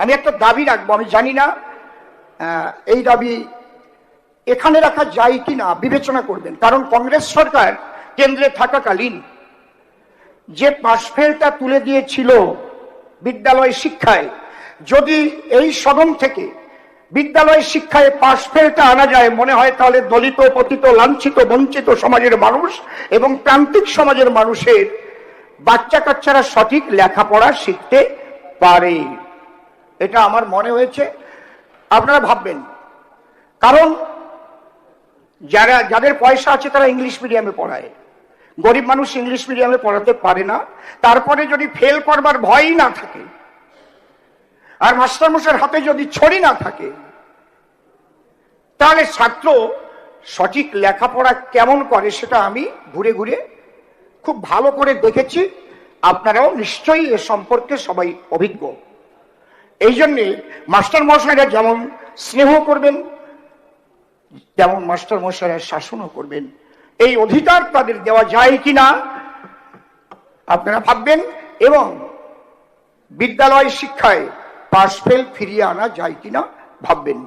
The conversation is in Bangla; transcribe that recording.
আমি একটা দাবি রাখবো, আমি জানি না এই দাবি এখানে রাখা যায় কি না, বিবেচনা করবেন। কারণ কংগ্রেস সরকার কেন্দ্রে থাকাকালীন যে পাশফেলটা তুলে দিয়েছিল বিদ্যালয় শিক্ষায়, যদি এই সদন থেকে বিদ্যালয় শিক্ষায় পাশফেলটা আনা যায়, মনে হয় তাহলে দলিত, পতিত, লাঞ্ছিত, বঞ্চিত সমাজের মানুষ এবং প্রান্তিক সমাজের মানুষের বাচ্চা কাচ্চারা সঠিক লেখাপড়া শিখতে পারে। এটা আমার মনে হয়েছে, আপনারা ভাববেন। কারণ যাদের পয়সা আছে তারা ইংলিশ মিডিয়ামে পড়ায়, গরিব মানুষ ইংলিশ মিডিয়ামে পড়াতে পারে না। তারপরে যদি ফেল করবার ভয়ই না থাকে, আর মাস্টারমশাইয়ের হাতে যদি ছড়ি না থাকে, তাহলে ছাত্র সঠিক লেখাপড়া কেমন করে সেটা আমি ঘুরে ঘুরে খুব ভালো করে দেখেছি। আপনারাও নিশ্চয়ই এ সম্পর্কে সবাই অভিজ্ঞ। এই জন্যে মাস্টার মশাইরা যেমন স্নেহ করবেন, তেমন মাস্টার মশাইরা শাসনও করবেন। এই অধিকার তাদের দেওয়া যায় কিনা আপনারা ভাববেন, এবং বিদ্যালয় শিক্ষায় পাশ ফেল ফিরিয়ে আনা যায় কিনা ভাববেন।